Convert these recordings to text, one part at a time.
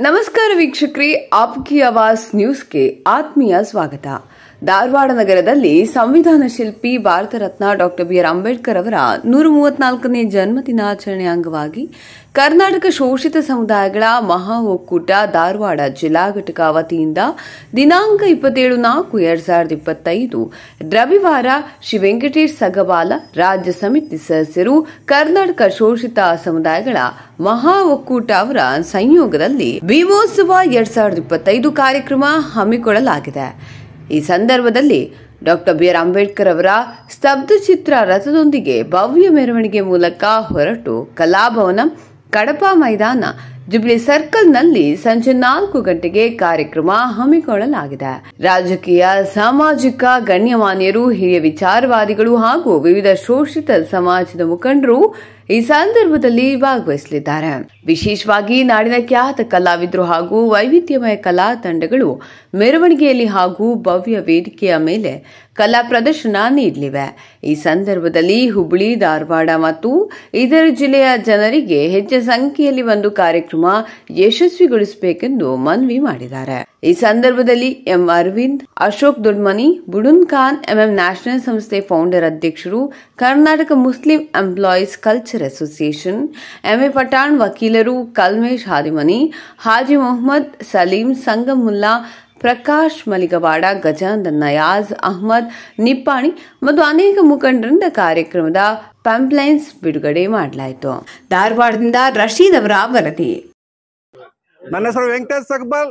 ನಮಸ್ಕಾರ ವೀಕ್ಷಕರೇ, ಆಪ್ಕಿ ಆವಾಸ್ ನ್ಯೂಸ್ಗೆ ಆತ್ಮೀಯ ಸ್ವಾಗತ. ಧಾರವಾಡ ನಗರದಲ್ಲಿ ಸಂವಿಧಾನ ಶಿಲ್ಪಿ Bharat Ratna doctor B R Ambedkar ಅವರ 134ನೇ ಜನ್ಮದಿನಾಚರಣೆ ಅಂಗವಾಗಿ ಕರ್ನಾಟಕ ಶೋಷಿತ ಸಮುದಾಯಗಳ ಮಹಾ ಒಕ್ಕೂಟ ಧಾರವಾಡ ಜಿಲ್ಲಾ ಘಟಕ ವತಿಯಿಂದ ದಿನಾಂಕ 27/4/2025 ರವಿವಾರ ಶ್ರೀ ವೆಂಕಟೇಶ್ ಸಗಬಾಲ ರಾಜ್ಯ ಸಮಿತಿ ಸದಸ್ಯರು ಕರ್ನಾಟಕ ಶೋಷಿತ ಸಮುದಾಯಗಳ ಮಹಾ ಒಕ್ಕೂಟ ಅವರ ಸಂಯೋಗದಲ್ಲಿ ಭೀಮೋತ್ಸವ 2025 ಕಾರ್ಯಕ್ರಮ ಹಮ್ಮಿಕೊಳ್ಳಲಾಗಿದೆ. ಈ ಸಂದರ್ಭದಲ್ಲಿ ಡಾಕ್ಟರ್ ಬಿ ಆರ್ ಅಂಬೇಡ್ಕರ್ ಅವರ ಸ್ತಬ್ಧಚಿತ್ರ ರಥದೊಂದಿಗೆ ಭವ್ಯ ಮೆರವಣಿಗೆ ಮೂಲಕ ಹೊರಟು ಕಲಾಭವನ, ಕಡಪ ಮೈದಾನ, ಜುಬ್ಲಿ ಸರ್ಕಲ್ನಲ್ಲಿ ಸಂಜೆ 4 ಗಂಟೆಗೆ ಕಾರ್ಯಕ್ರಮ ಹಮ್ಮಿಕೊಳ್ಳಲಾಗಿದೆ. ರಾಜಕೀಯ, ಸಾಮಾಜಿಕ ಗಣ್ಯಮಾನ್ಯರು, ಹಿರಿಯ ವಿಚಾರವಾದಿಗಳು ಹಾಗೂ ವಿವಿಧ ಶೋಷಿತ ಸಮಾಜದ ಮುಖಂಡರು ಈ ಸಂದರ್ಭದಲ್ಲಿ ಭಾಗವಹಿಸಲಿದ್ದಾರೆ. ವಿಶೇಷವಾಗಿ ನಾಡಿನ ಖ್ಯಾತ ಕಲಾವಿದರು ಹಾಗೂ ವೈವಿಧ್ಯಮಯ ಕಲಾ ತಂಡಗಳು ಮೆರವಣಿಗೆಯಲ್ಲಿ ಹಾಗೂ ಭವ್ಯ ವೇದಿಕೆಯ ಮೇಲೆ ಕಲಾ ಪ್ರದರ್ಶನ ನೀಡಲಿವೆ. ಈ ಸಂದರ್ಭದಲ್ಲಿ ಹುಬ್ಬಳ್ಳಿ, ಧಾರವಾಡ ಮತ್ತು ಇತರ ಜಿಲ್ಲೆಯ ಜನರಿಗೆ ಹೆಚ್ಚಿನ ಸಂಖ್ಯೆಯಲ್ಲಿ ಒಂದು ಕಾರ್ಯಕ್ರಮ ಯಶಸ್ವಿಗೊಳಿಸಬೇಕೆಂದು ಮನವಿ ಮಾಡಿದ್ದಾರೆ. ಈ ಸಂದರ್ಭದಲ್ಲಿ M Aravind, Ashok Dodmani, Budun Khan, MM national ಸಂಸ್ಥೆ ಫೌಂಡರ್ ಅಧ್ಯಕ್ಷರು, Karnataka Muslim employees culture association, MA Pathan ವಕೀಲರು, ಕಲ್ಮೇಶ್ ಹಾದಿಮನಿ, ಹಾಜಿ ಮೊಹಮ್ಮದ್ ಸಲೀಂ, ಸಂಗಮುಲ್ಲಾ, ಪ್ರಕಾಶ್ ಮಲಿಗವಾಡ, ಗಜಾನಂದನ್ ನಯಾಜ್, ಅಹ್ಮದ್ ನಿಪ್ಪಾಣಿ ಮತ್ತು ಅನೇಕ ಮುಖಂಡರಿಂದ ಕಾರ್ಯಕ್ರಮದ ಪ್ಯಾಂಪ್ಲೈನ್ಸ್ ಬಿಡುಗಡೆ ಮಾಡಲಾಯಿತು. ಧಾರವಾಡದಿಂದ ರಶೀದ್ ಅವರ ವರದಿ. ನನ್ನ ಹೆಸರು ವೆಂಕಟೇಶ್ ಸಗಬಾಲ್,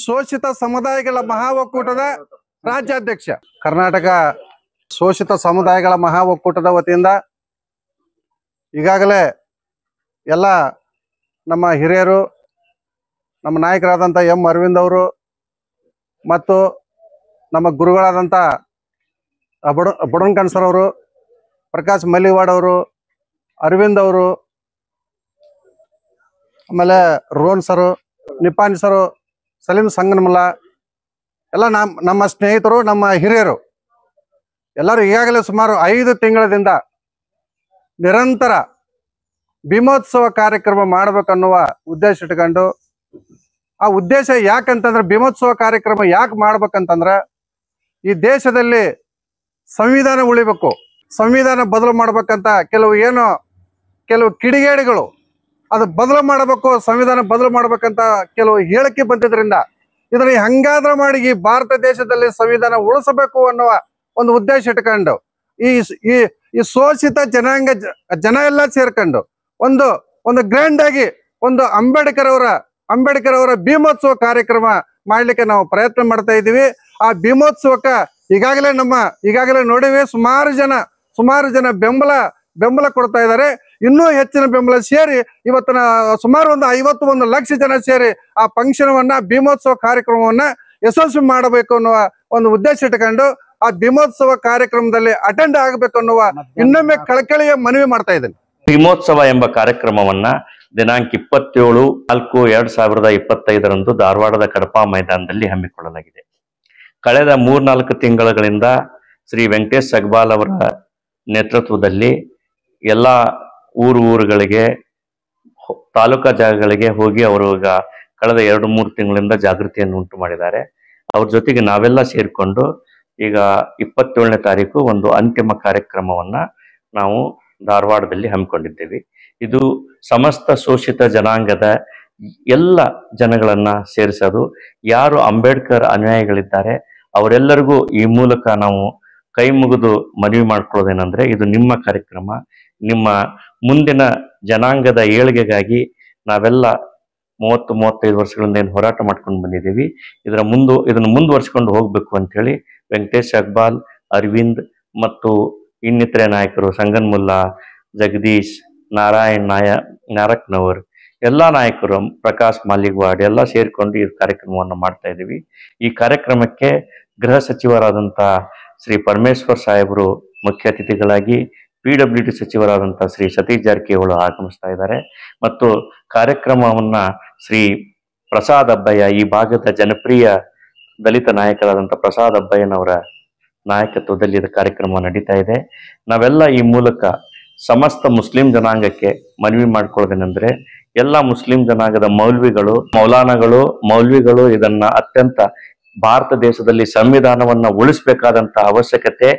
ಶೋಷಿತ ಸಮುದಾಯಗಳ ಮಹಾ ಒಕ್ಕೂಟದ ರಾಜ್ಯಾಧ್ಯಕ್ಷ. ಕರ್ನಾಟಕ ಶೋಷಿತ ಸಮುದಾಯಗಳ ಮಹಾ ಒಕ್ಕೂಟದ ವತಿಯಿಂದ ಈಗಾಗಲೇ ಎಲ್ಲ ನಮ್ಮ ಹಿರಿಯರು, ನಮ್ಮ ನಾಯಕರಾದಂಥ ಎಂ ಅರವಿಂದ್ ಅವರು ಮತ್ತು ನಮ್ಮ ಗುರುಗಳಾದಂಥ ಬುಡನ್ ಖಾನ್ ಸರ್ ಅವರು, ಪ್ರಕಾಶ್ ಮಲಿವಾಡ್ ಅವರು, ಅರವಿಂದ್ ಅವರು, ಆಮೇಲೆ ರೋಹನ್ ಸರು, ನಿಪಾನಿ ಸರು, ಸಲೀಂ ಸಂಗನಮುಲ್ಲಾ ಎಲ್ಲ ನಮ್ಮ ಸ್ನೇಹಿತರು, ನಮ್ಮ ಹಿರಿಯರು ಎಲ್ಲರೂ ಈಗಾಗಲೇ ಸುಮಾರು 5 ತಿಂಗಳಿಂದ ನಿರಂತರ ಭೀಮೋತ್ಸವ ಕಾರ್ಯಕ್ರಮ ಮಾಡಬೇಕನ್ನುವ ಉದ್ದೇಶ ಇಟ್ಕೊಂಡು, ಆ ಉದ್ದೇಶ ಯಾಕಂತಂದ್ರೆ ಭೀಮೋತ್ಸವ ಕಾರ್ಯಕ್ರಮ ಯಾಕೆ ಮಾಡ್ಬೇಕಂತಂದ್ರೆ ಈ ದೇಶದಲ್ಲಿ ಸಂವಿಧಾನ ಉಳಿಬೇಕು, ಸಂವಿಧಾನ ಬದಲು ಮಾಡ್ಬೇಕಂತ ಕೆಲವು ಕಿಡಿಗೇಡಿಗಳು ಅದು ಬದಲು ಮಾಡಬೇಕು, ಸಂವಿಧಾನ ಬದಲು ಮಾಡ್ಬೇಕಂತ ಕೆಲವು ಹೇಳಿಕೆ ಬಂದಿದ್ರಿಂದ ಇದನ್ನ ಹೆಂಗಾದ್ರೂ ಮಾಡಿ ಈ ಭಾರತ ದೇಶದಲ್ಲಿ ಸಂವಿಧಾನ ಉಳಿಸಬೇಕು ಅನ್ನುವ ಒಂದು ಉದ್ದೇಶ ಇಟ್ಕೊಂಡು ಈ ಶೋಷಿತ ಜನ ಎಲ್ಲ ಸೇರ್ಕೊಂಡು ಒಂದು ಗ್ರ್ಯಾಂಡ್ ಆಗಿ ಒಂದು ಅಂಬೇಡ್ಕರ್ ಅವರ ಭೀಮೋತ್ಸವ ಕಾರ್ಯಕ್ರಮ ಮಾಡ್ಲಿಕ್ಕೆ ನಾವು ಪ್ರಯತ್ನ ಮಾಡ್ತಾ ಇದ್ದೀವಿ. ಆ ಭೀಮೋತ್ಸವಕ್ಕ ಈಗಾಗಲೇ ನೋಡಿವಿ, ಸುಮಾರು ಜನ ಬೆಂಬಲ ಕೊಡ್ತಾ ಇದ್ದಾರೆ. ಇನ್ನೂ ಹೆಚ್ಚಿನ ಬೆಂಬಲ ಸೇರಿ ಇವತ್ತಿನ ಸುಮಾರು ಒಂದು 51 ಲಕ್ಷ ಜನ ಸೇರಿ ಆ ಭೀಮೋತ್ಸವ ಕಾರ್ಯಕ್ರಮವನ್ನ ಯಶಸ್ವಿ ಮಾಡಬೇಕು ಅನ್ನುವ ಒಂದು ಉದ್ದೇಶ ಇಟ್ಕೊಂಡು ಆ ಭೀಮೋತ್ಸವ ಕಾರ್ಯಕ್ರಮದಲ್ಲಿ ಅಟೆಂಡ್ ಆಗಬೇಕು ಅನ್ನುವ ಇನ್ನೊಮ್ಮೆ ಕಳಕಳಿಯ ಮನವಿ ಮಾಡ್ತಾ ಇದ್ದೇನೆ. ಭೀಮೋತ್ಸವ ಎಂಬ ಕಾರ್ಯಕ್ರಮವನ್ನ ದಿನಾಂಕ 27/4/2025 ಧಾರವಾಡದ ಕಡಪ ಮೈದಾನದಲ್ಲಿ ಹಮ್ಮಿಕೊಳ್ಳಲಾಗಿದೆ. ಕಳೆದ 3-4 ತಿಂಗಳುಗಳಿಂದ ಶ್ರೀ ವೆಂಕಟೇಶ್ ಸಗಬಾಲ್ ಅವರ ನೇತೃತ್ವದಲ್ಲಿ ಎಲ್ಲ ಊರುಗಳಿಗೆ, ತಾಲೂಕಾ ಜಾಗಗಳಿಗೆ ಹೋಗಿ ಅವರು ಈಗ ಕಳೆದ 2-3 ತಿಂಗಳಿಂದ ಜಾಗೃತಿಯನ್ನು ಉಂಟು ಮಾಡಿದ್ದಾರೆ. ಅವ್ರ ಜೊತೆಗೆ ನಾವೆಲ್ಲ ಸೇರಿಕೊಂಡು ಈಗ 27ನೇ ತಾರೀಕು ಒಂದು ಅಂತಿಮ ಕಾರ್ಯಕ್ರಮವನ್ನ ನಾವು ಧಾರವಾಡದಲ್ಲಿ ಹಮ್ಮಿಕೊಂಡಿದ್ದೇವೆ. ಇದು ಸಮಸ್ತ ಶೋಷಿತ ಜನಾಂಗದ ಎಲ್ಲ ಜನಗಳನ್ನ ಸೇರಿಸೋದು. ಯಾರು ಅಂಬೇಡ್ಕರ್ ಅನುಯಾಯಿಗಳಿದ್ದಾರೆ ಅವರೆಲ್ಲರಿಗೂ ಈ ಮೂಲಕ ನಾವು ಕೈ ಮುಗಿದು ಮನವಿ ಮಾಡ್ಕೊಳ್ಳೋದೇನೆಂದ್ರೆ, ಇದು ನಿಮ್ಮ ಕಾರ್ಯಕ್ರಮ, ನಿಮ್ಮ ಮುಂದಿನ ಜನಾಂಗದ ಏಳಿಗೆಗಾಗಿ ನಾವೆಲ್ಲ 30-35 ವರ್ಷಗಳಿಂದ ಏನು ಹೋರಾಟ ಮಾಡ್ಕೊಂಡು ಬಂದಿದ್ದೀವಿ, ಇದನ್ನು ಮುಂದುವರ್ಸ್ಕೊಂಡು ಹೋಗ್ಬೇಕು ಅಂತ ಹೇಳಿ ವೆಂಕಟೇಶ್ ಸಗಬಾಲ್, ಅರವಿಂದ್ ಮತ್ತು ಇನ್ನಿತರೆ ನಾಯಕರು, ಸಂಗನಮುಲ್ಲಾ, ಜಗದೀಶ್, ನಾರಾಯಣ್ ನಾರಕ್ನವರ್ ಎಲ್ಲ ನಾಯಕರು, ಪ್ರಕಾಶ್ ಮಾಲಿಗವಾಡ್ ಎಲ್ಲ ಸೇರಿಕೊಂಡು ಈ ಕಾರ್ಯಕ್ರಮವನ್ನು ಮಾಡ್ತಾ ಇದ್ದೀವಿ. ಈ ಕಾರ್ಯಕ್ರಮಕ್ಕೆ ಗೃಹ ಸಚಿವರಾದಂಥ ಶ್ರೀ ಪರಮೇಶ್ವರ್ ಸಾಹೇಬರು ಮುಖ್ಯ ಅತಿಥಿಗಳಾಗಿ, PWD ಸಚಿವರಾದಂಥ ಶ್ರೀ ಸತೀಶ್ ಜಾರಕಿಹೊಳಿ ಆಗಮಿಸ್ತಾ ಇದ್ದಾರೆ ಮತ್ತು ಕಾರ್ಯಕ್ರಮವನ್ನ ಶ್ರೀ ಪ್ರಸಾದ್ ಅಬ್ಬಯ್ಯ, ಈ ಭಾಗದ ಜನಪ್ರಿಯ ದಲಿತ ನಾಯಕರಾದಂಥ ಪ್ರಸಾದ್ ಅಬ್ಬಯ್ಯನವರ ನಾಯಕತ್ವದಲ್ಲಿ ಇದು ಕಾರ್ಯಕ್ರಮ ನಡೀತಾ ಇದೆ. ನಾವೆಲ್ಲ ಈ ಮೂಲಕ ಸಮಸ್ತ ಮುಸ್ಲಿಂ ಜನಾಂಗಕ್ಕೆ ಮನವಿ ಮಾಡ್ಕೊಳ್ಳೋದೇನೆಂದ್ರೆ, ಎಲ್ಲ ಮುಸ್ಲಿಂ ಜನಾಂಗದ ಮೌಲ್ವಿಗಳು ಇದನ್ನ ಅತ್ಯಂತ ಭಾರತ ದೇಶದಲ್ಲಿ ಸಂವಿಧಾನವನ್ನ ಉಳಿಸಬೇಕಾದಂತ ಅವಶ್ಯಕತೆ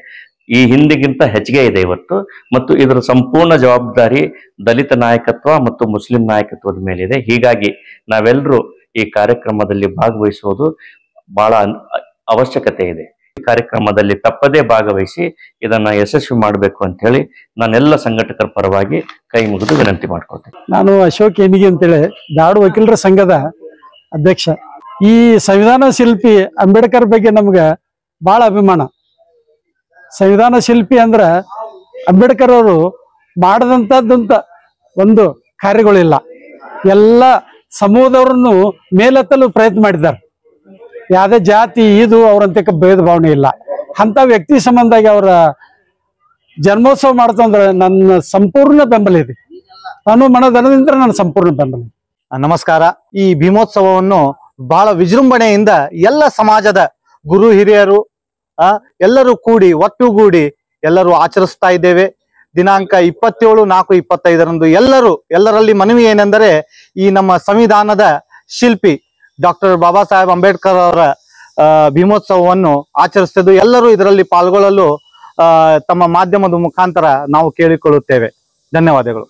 ಈ ಹಿಂದಿಗಿಂತ ಹೆಚ್ಚಿಗೆ ಇದೆ ಇವತ್ತು. ಮತ್ತು ಇದರ ಸಂಪೂರ್ಣ ಜವಾಬ್ದಾರಿ ದಲಿತ ನಾಯಕತ್ವ ಮತ್ತು ಮುಸ್ಲಿಂ ನಾಯಕತ್ವದ ಮೇಲಿದೆ. ಹೀಗಾಗಿ ನಾವೆಲ್ಲರೂ ಈ ಕಾರ್ಯಕ್ರಮದಲ್ಲಿ ಭಾಗವಹಿಸುವುದು ಬಹಳ ಅವಶ್ಯಕತೆ ಇದೆ. ಈ ಕಾರ್ಯಕ್ರಮದಲ್ಲಿ ತಪ್ಪದೇ ಭಾಗವಹಿಸಿ ಇದನ್ನ ಯಶಸ್ವಿ ಮಾಡಬೇಕು ಅಂತ ಹೇಳಿ ನಾನೆಲ್ಲ ಸಂಘಟಕರ ಪರವಾಗಿ ಕೈ ಮುಗಿದು ವಿನಂತಿ ಮಾಡ್ಕೊಳ್ತೇನೆ. ನಾನು ಅಶೋಕ್ ಎನಿಗೆ ಅಂತೇಳಿ ಧಾರವಾಡ ವಕೀಲರ ಸಂಘದ ಅಧ್ಯಕ್ಷ. ಈ ಸಂವಿಧಾನ ಶಿಲ್ಪಿ ಅಂಬೇಡ್ಕರ್ ಬಗ್ಗೆ ನಮ್ಗೆ ಬಹಳ ಅಭಿಮಾನ. ಸಂವಿಧಾನ ಶಿಲ್ಪಿ ಅಂದ್ರ ಅಂಬೇಡ್ಕರ್ ಅವರು ಮಾಡದಂತದ್ದಂತ ಒಂದು ಕಾರ್ಯಗಳಿಲ್ಲ. ಎಲ್ಲ ಸಮೂಹದವ್ರನ್ನು ಮೇಲೆತ್ತಲು ಪ್ರಯತ್ನ ಮಾಡಿದ್ದಾರೆ. ಯಾವುದೇ ಜಾತಿ ಇದು ಅವ್ರಂತ ಭೇದ ಭಾವನೆ ಇಲ್ಲ. ಅಂತ ವ್ಯಕ್ತಿ ಸಂಬಂಧಾಗಿ ಅವರ ಜನ್ಮೋತ್ಸವ ಮಾಡ್ತಂದ್ರೆ ನನ್ನ ಸಂಪೂರ್ಣ ಬೆಂಬಲ ಇದೆ. ನಾನು ಮನದನದಿಂದ ನನ್ನ ಸಂಪೂರ್ಣ ಬೆಂಬಲ. ನಮಸ್ಕಾರ. ಈ ಭೀಮೋತ್ಸವವನ್ನು ಬಹಳ ವಿಜೃಂಭಣೆಯಿಂದ ಎಲ್ಲ ಸಮಾಜದ ಗುರು ಹಿರಿಯರು ಎಲ್ಲರೂ ಕೂಡಿ ಒಟ್ಟುಗೂಡಿ ಎಲ್ಲರೂ ಆಚರಿಸ್ತಾ ಇದ್ದೇವೆ. ದಿನಾಂಕ 27/4/25 ಎಲ್ಲರಲ್ಲಿ ಮನವಿ ಏನೆಂದರೆ, ಈ ನಮ್ಮ ಸಂವಿಧಾನದ ಶಿಲ್ಪಿ ಡಾಕ್ಟರ್ ಬಾಬಾ ಸಾಹೇಬ್ ಅಂಬೇಡ್ಕರ್ ಅವರ ಭೀಮೋತ್ಸವವನ್ನು ಆಚರಿಸುತ್ತಿದ್ದು ಎಲ್ಲರೂ ಇದರಲ್ಲಿ ಪಾಲ್ಗೊಳ್ಳಲು ತಮ್ಮ ಮಾಧ್ಯಮದ ಮುಖಾಂತರ ನಾವು ಕೇಳಿಕೊಳ್ಳುತ್ತೇವೆ. ಧನ್ಯವಾದಗಳು.